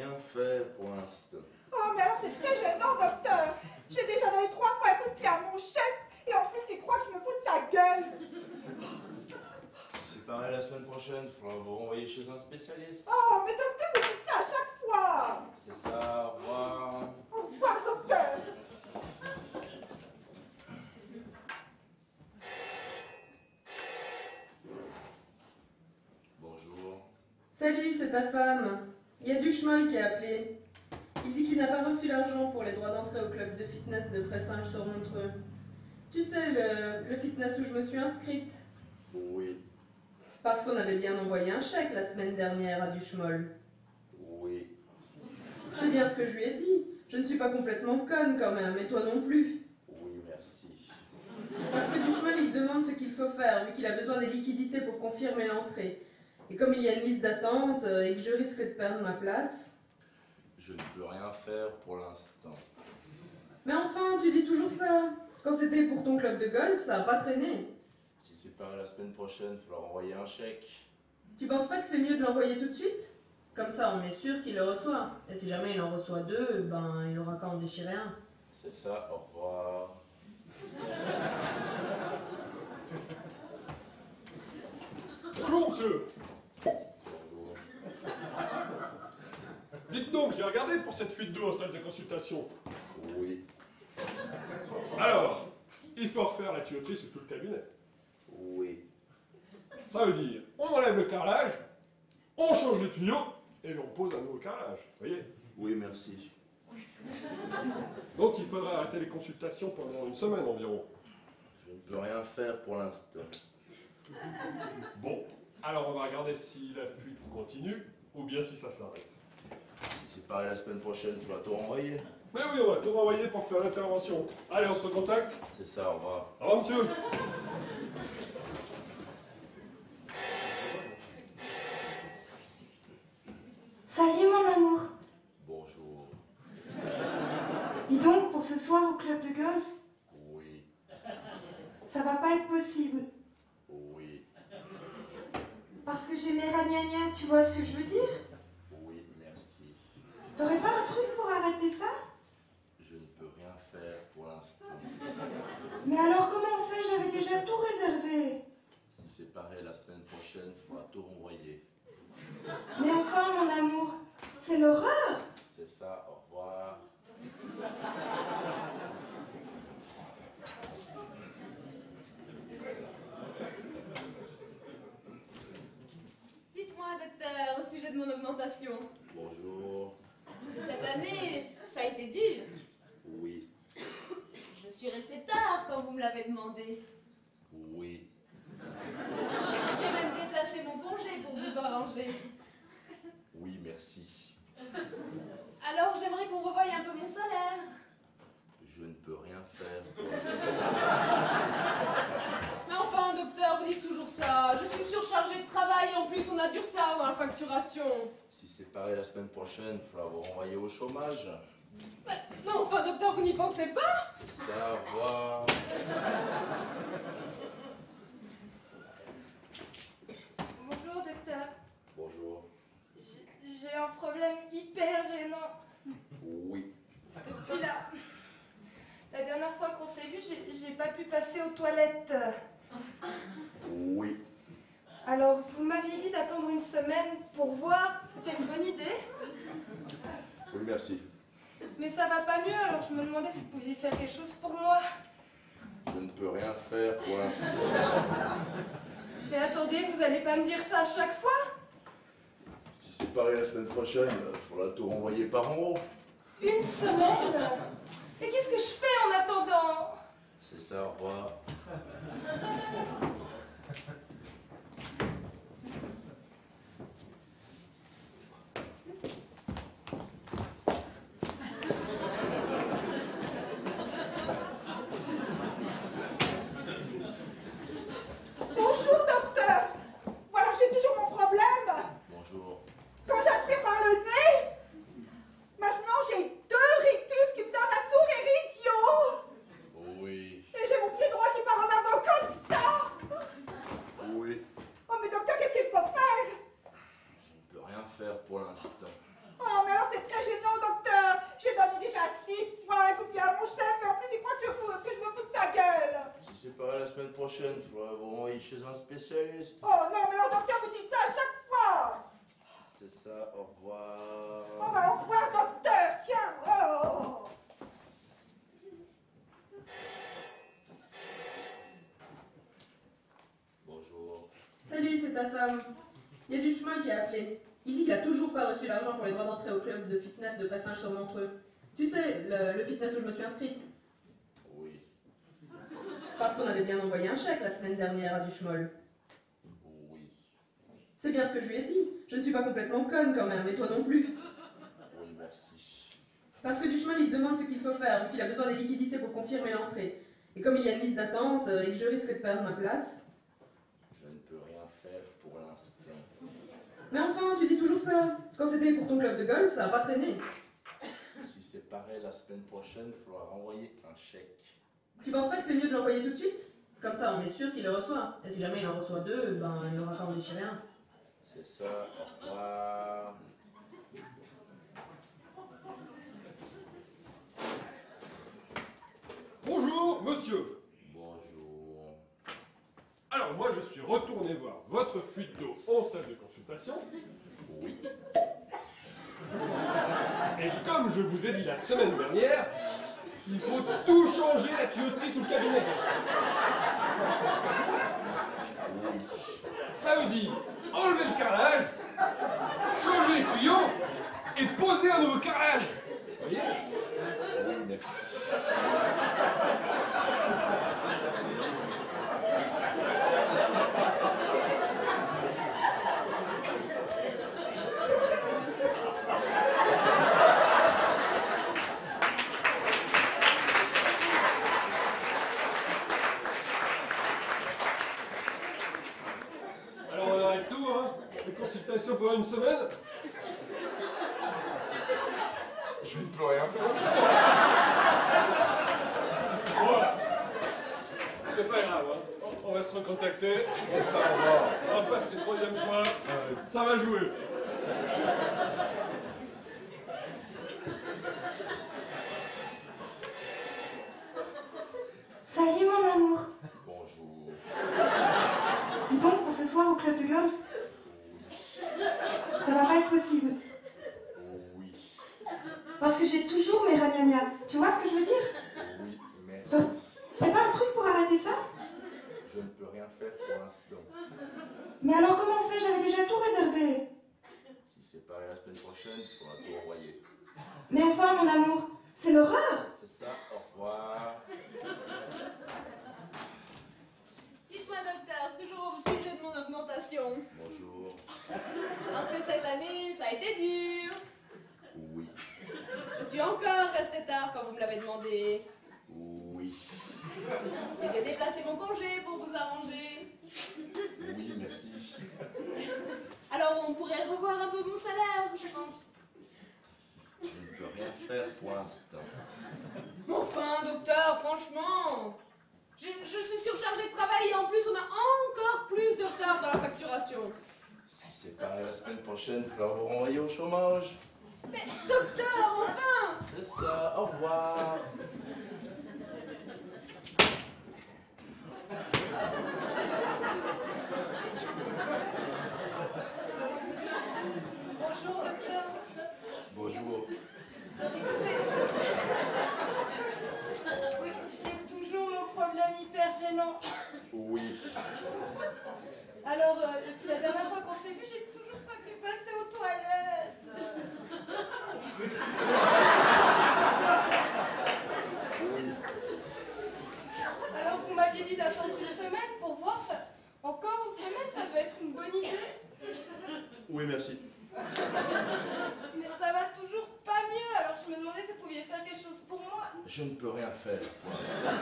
rien faire pour l'instant. Oh, mais alors c'est très gênant, docteur. J'ai déjà donné 3 fois un coup de pied à mon chef, et en plus il croit qu'il me fout de sa gueule. Si c'est pareil la semaine prochaine, il faudra vous renvoyer chez un spécialiste. Oh, mais docteur, vous dites ça à chaque fois. C'est ça, au revoir. Au revoir, docteur. Bonjour. Salut, c'est ta femme. Il y a Duchemol qui a appelé. Il dit qu'il n'a pas reçu l'argent pour les droits d'entrée au club de fitness de Pressinge sur Montreux. Tu sais, le fitness où je me suis inscrite. Oui. Parce qu'on avait bien envoyé un chèque la semaine dernière à Duchemol. Oui. C'est bien ce que je lui ai dit. Je ne suis pas complètement conne quand même, et toi non plus. Oui, merci. Parce que Duchemol, il demande ce qu'il faut faire, vu qu'il a besoin des liquidités pour confirmer l'entrée. Et comme il y a une liste d'attente et que je risque de perdre ma place... Je ne peux rien faire pour l'instant. Mais enfin, tu dis toujours ça. Quand c'était pour ton club de golf, ça n'a pas traîné. Si c'est pareil la semaine prochaine, il faudra envoyer un chèque. Tu penses pas que c'est mieux de l'envoyer tout de suite? Comme ça, on est sûr qu'il le reçoit. Et si jamais il en reçoit 2, ben il aura qu'à en déchirer un. C'est ça, au revoir. Bonjour, monsieur. Bonjour. Dites donc, j'ai regardé pour cette fuite d'eau en salle de consultation. Oui. Alors, il faut refaire la tuyauterie sur tout le cabinet. Oui. Ça veut dire, on enlève le carrelage, on change les tuyaux, et l'on pose un nouveau carrelage. Vous voyez? Oui, merci. Donc il faudra arrêter les consultations pendant une semaine environ. Je ne peux rien faire pour l'instant. Bon, alors on va regarder si la fuite continue, ou bien si ça s'arrête. Si c'est pareil la semaine prochaine, il faudra tout renvoyer. Mais oui, on va tout renvoyer pour faire l'intervention. Allez, on se recontacte. C'est ça, au revoir. Au revoir, monsieur. Salut mon amour. Bonjour. Dis donc, pour ce soir au club de golf, Oui. ça va pas être possible. Oui. Parce que j'ai mes ragnagnas, tu vois ce que je veux dire? Oui, merci. T'aurais pas un truc pour arrêter ça? Je ne peux rien faire pour l'instant. Mais alors comment on fait? J'avais déjà tout réservé. Si c'est pareil la semaine prochaine, il faudra tout renvoyer. Mais enfin mon amour, c'est l'horreur. C'est ça, au revoir. Dites-moi, docteur, au sujet de mon augmentation. Bonjour. Parce que cette année, ça a été dur. Oui. Je suis restée tard quand vous me l'avez demandé. Oui. J'ai même déplacé mon congé pour vous arranger. Oui, merci. Alors j'aimerais qu'on revoie un peu mon salaire. Je ne peux rien faire pour l'instant. Mais enfin, docteur, vous dites toujours ça. Je suis surchargée de travail et en plus on a du retard dans la facturation. Si c'est pareil la semaine prochaine, il faudra vous renvoyer au chômage. Mais enfin, docteur, vous n'y pensez pas? C'est ça, au revoir. Bonjour docteur, Bonjour. j'ai un problème hyper gênant. Oui. Depuis la dernière fois qu'on s'est vu, j'ai pas pu passer aux toilettes. Oui. Alors vous m'aviez dit d'attendre une semaine pour voir, c'était une bonne idée. Oui, merci. Mais ça va pas mieux, alors je me demandais si vous pouviez faire quelque chose pour moi. Je ne peux rien faire pour l'instant. Mais attendez, vous allez pas me dire ça à chaque fois? Si c'est pareil la semaine prochaine, il faudra tout renvoyer par en haut. Une semaine? Et qu'est-ce que je fais en attendant? C'est ça, au revoir. Bonjour, docteur. Voilà, j'ai toujours mon problème. Bonjour. Quand j'aspire par le nez, maintenant j'ai 2 rictus qui me donnent un sourire idiot. Oui. Et j'ai mon pied droit qui part en avant comme ça. prochaine, il faudra vous renvoyer chez un spécialiste. Oh non, mais alors docteur, vous dites ça à chaque fois. C'est ça, au revoir. Oh bah au revoir docteur, tiens. Oh. Bonjour. Salut, c'est ta femme. Il y a du chemin qui a appelé. Il dit qu'il a toujours pas reçu l'argent pour les droits d'entrée au club de fitness de Pressinge sur Montreux. Tu sais, le fitness où je me suis inscrite. Oui. Parce qu'on avait bien envoyé un chèque la semaine dernière à Duchemol. Oui. C'est bien ce que je lui ai dit. Je ne suis pas complètement conne quand même, et toi non plus. Oui, merci. Parce que Duchemol, il te demande ce qu'il faut faire, vu qu'il a besoin des liquidités pour confirmer l'entrée. Et comme il y a une liste d'attente et que je risque de perdre ma place... Je ne peux rien faire pour l'instant. Mais enfin, tu dis toujours ça. Quand c'était pour ton club de golf, ça n'a pas traîné. Si c'est pareil la semaine prochaine, il faudra renvoyer un chèque. Tu penses pas que c'est mieux de l'envoyer tout de suite? Comme ça, on est sûr qu'il le reçoit. Et si jamais il en reçoit deux, ben, il n'aura qu'à en déchirer un. C'est ça, au revoir. Bonjour, monsieur. Bonjour. Alors moi, je suis retourné voir votre fuite d'eau en salle de consultation. Oui. Et comme je vous ai dit la semaine dernière, il faut tout changer la tuyauterie sous le cabinet. Oui. Ça veut dire enlever le carrelage, changer les tuyaux et poser un nouveau carrelage. Vous voyez? Oui, merci. Alors on arrête tout, hein? Les consultations pendant une semaine. Je ne peux rien faire. Voilà. C'est pas grave, hein? On va se recontacter. C'est ça, au revoir. On va passer troisième fois. Ça va jouer. Salut mon amour. Bonjour. Dis donc, pour ce soir au club de golf, ça va pas être possible. Oui. Parce que j'ai toujours mes ragnagnas. Tu vois ce que je veux dire? Oui, merci. Donc, y'a pas un truc pour arrêter ça? Je ne peux rien faire pour l'instant. Mais alors comment on fait? J'avais déjà tout réservé. Si c'est pareil la semaine prochaine, il faudra tout renvoyer. Mais enfin mon amour, c'est l'horreur. C'est ça, au revoir. Dites-moi, docteur, c'est toujours au sujet de mon augmentation. Bonjour. Parce que cette année, ça a été dur. Oui. Je suis encore restée tard quand vous me l'avez demandé. Oui. Et j'ai déplacé mon congé pour vous arranger. Oui, merci. Alors on pourrait revoir un peu mon salaire, je pense. Je ne peux rien faire pour l'instant. Mais enfin, docteur, franchement, je suis surchargée de travail et en plus on a encore plus de retard dans la facturation. Si c'est pareil la semaine prochaine, il faudra vous renvoyer au chômage. Mais docteur, enfin! C'est ça, au revoir. Bonjour, docteur. Bonjour. Écoutez, j'ai toujours mon problème hyper gênant. Oui. Alors, depuis la dernière fois qu'on s'est vu, j'ai toujours pas pu passer aux toilettes. Oui. Alors, vous m'aviez dit d'attendre une semaine pour voir ça. Encore une semaine, ça doit être une bonne idée. Oui, merci. Mais ça va toujours pas mieux. Alors, je me demandais si vous pouviez faire quelque chose pour moi. Je ne peux rien faire pour l'instant.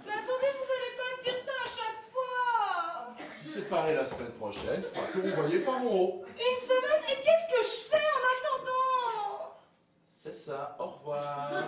Mais attendez, vous allez pas me dire ça à chaque fois. Si c'est pareil la semaine prochaine, il faudra tout renvoyer par en haut. Une semaine, et qu'est-ce que je fais en attendant? C'est ça, au revoir.